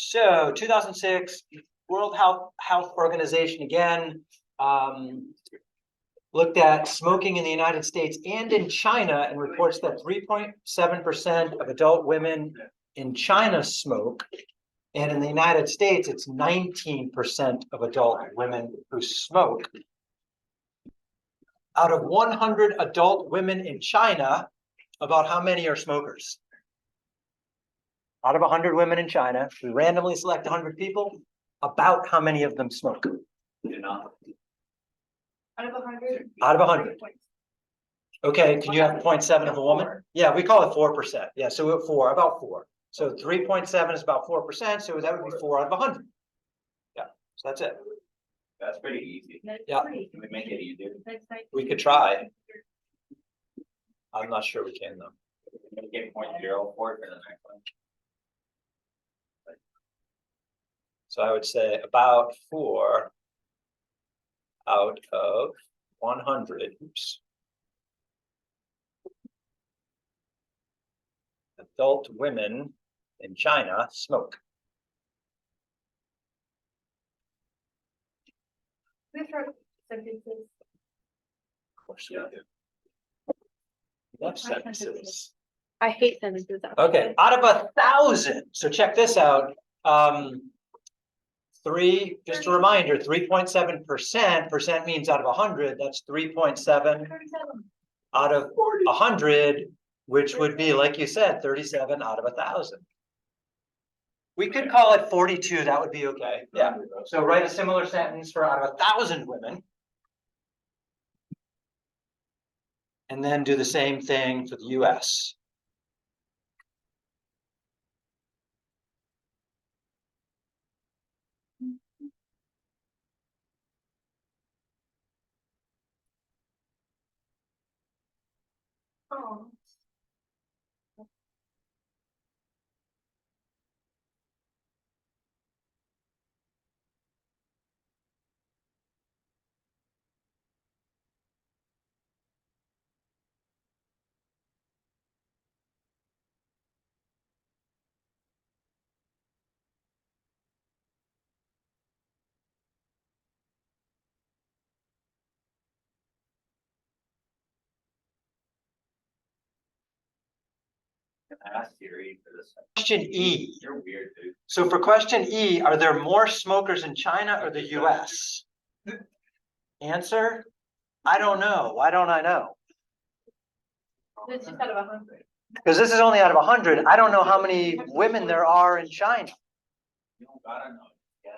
So 2006, World Health Organization again looked at smoking in the United States and in China and reports that 3.7% of adult women in China smoke. And in the United States, it's 19% of adult women who smoke. Out of 100 adult women in China, about how many are smokers? Out of 100 women in China, we randomly select 100 people. About how many of them smoke? Out of 100? Out of 100. Okay, can you have 0.7 of a woman? Yeah, we call it 4%. Yeah, so we're about 4. So 3.7 is about 4%, so that would be 4 out of 100. Yeah, so that's it. That's pretty easy. Yeah. Can we make it easier? We could try. I'm not sure we can though. We're gonna get 0.04 for the next one. So I would say about 4 out of 100. Oops. Adult women in China smoke. We've heard sentences. Of course we do. Love sentences. I hate sentences. Okay, out of 1,000. So check this out. Just a reminder, 3.7%. Percent means out of 100. That's 3.7 out of 100, which would be, like you said, 37 out of 1,000. We could call it 42. That would be okay. Yeah. So write a similar sentence for out of 1,000 women. And then do the same thing for the US. Oh. Ask Siri for this. Question E. You're weird, dude. So for question E, are there more smokers in China or the US? Answer? I don't know. Why don't I know? It's just out of 100. Because this is only out of 100. I don't know how many women there are in China. You don't gotta know. Yeah.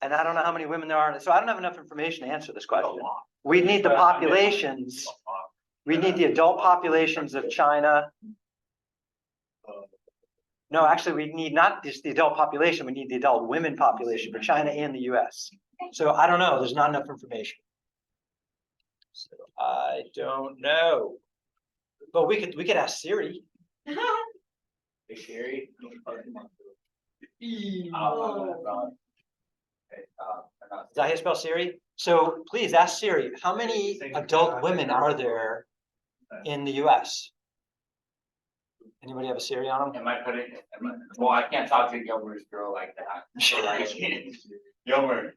And I don't know how many women there are. So I don't have enough information to answer this question. We need the populations. We need the adult populations of China. No, actually, we need not just the adult population. We need the adult women population for China and the US. So I don't know. There's not enough information. So I don't know. But we could ask Siri. Hey Siri. Is Oh. that how you spell Siri? So please ask Siri, how many adult women are there in the US? Anybody have a Siri on them? Am I putting? Well, I can't talk to Gilbert's girl like that. Gilbert.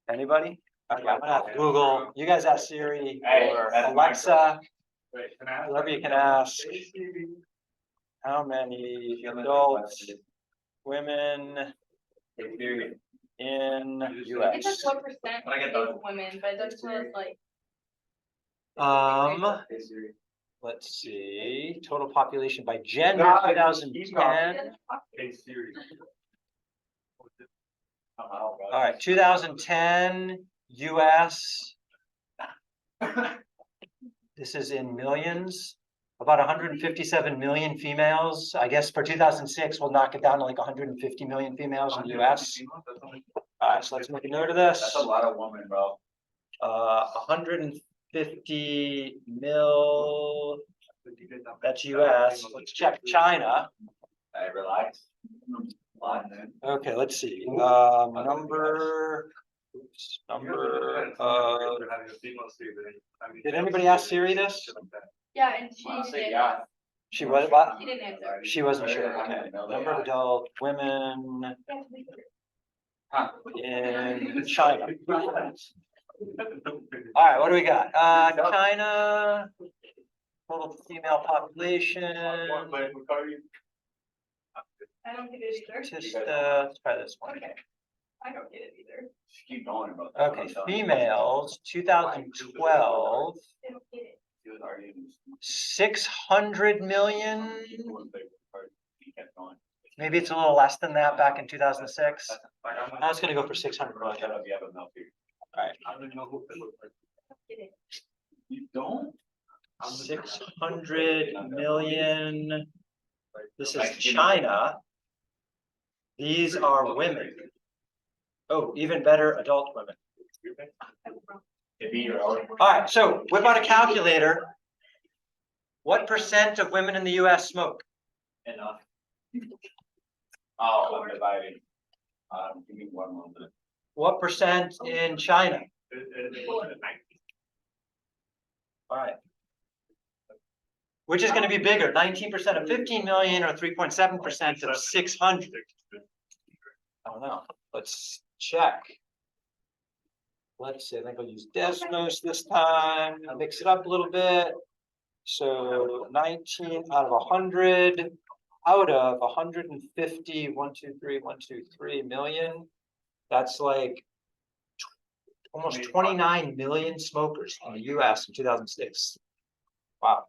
Anybody? Okay, I'm gonna have to Google. You guys ask Siri Hey, or that's my Alexa, Wait, can I ask? whoever you can ask. How many adult women Hey, Siri. in It US? says 1% When I get is those. women, but it doesn't tell us like. Hey Siri. Let's see, total population by gender, Guys, 2010. Hey Siri. All right, 2010 US. This is in millions, about 157 million females. I guess for 2006, we'll knock it down to like 150 million females in the US. All right, so let's make a note of this. That's a lot of women, bro. 150 mil, that's US. Let's check China. Hey, relax. Okay, let's see, number, did anybody ask Siri this? Yeah, and she Honestly, did. yeah. She was, what? She didn't answer. She wasn't sure, okay. Number of adult women Huh. in China. All right, what do we got? China, total female population. I don't get it either. Just, let's try this one. Okay. I don't get it either. Just keep going about that. Okay, females, 2012, I don't get it. 600 million. Maybe it's a little less than that back in 2006. I was gonna go for 600 million. All right, I don't get it. You don't? 600 million. This is China. These are women. Oh, even better, adult women. All right, so whip out a calculator. What percent of women in the US smoke? Enough. Oh, I'm dividing. Give me 1 moment. What percent in China? All right. Which is gonna be bigger, 19% of 15 million or 3.7% of 600? I don't know, let's check. Let's see, I think I'll use Desmos this time, I'll mix it up a little bit. So 19 out of 100, out of 150, 123 million. That's like almost 29 million smokers in the US in 2006. Wow,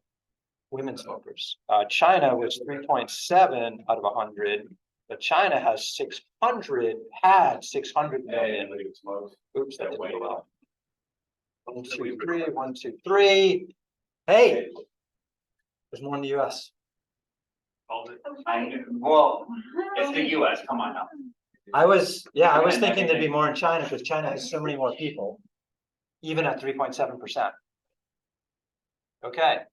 women smokers. China was 3.7 out of 100, but China has 600, had 600 million. Oops, that didn't go well. 1, 2, 3, 1, 2, 3. Hey, there's more in the US. Well, it's the US, come on now. I was thinking there'd be more in China because China has so many more people, even at 3.7%. Okay,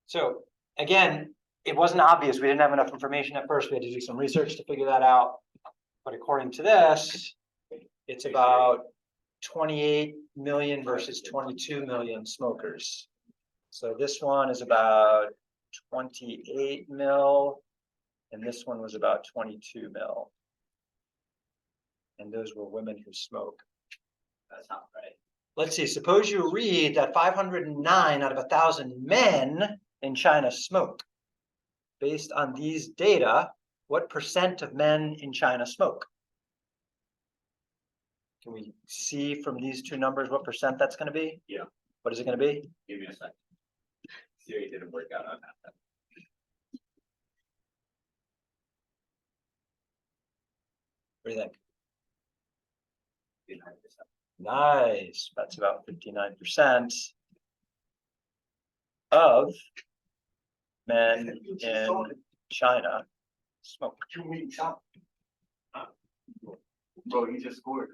so again, it wasn't obvious. We didn't have enough information at first. We had to do some research to figure that out. But according to this, it's about 28 million versus 22 million smokers. So this one is about 28 mil, and this one was about 22 mil. And those were women who smoke. That's not right. Let's see, suppose you read that 509 out of 1,000 men in China smoke. Based on these data, what percent of men in China smoke? Can we see from these two numbers what percent that's going to be? Yeah. What is it going to be? Give me a second. Siri didn't work out on that. What do you think? 59%. Nice. That's about 59% of men in China smoke. Bro, you just scored.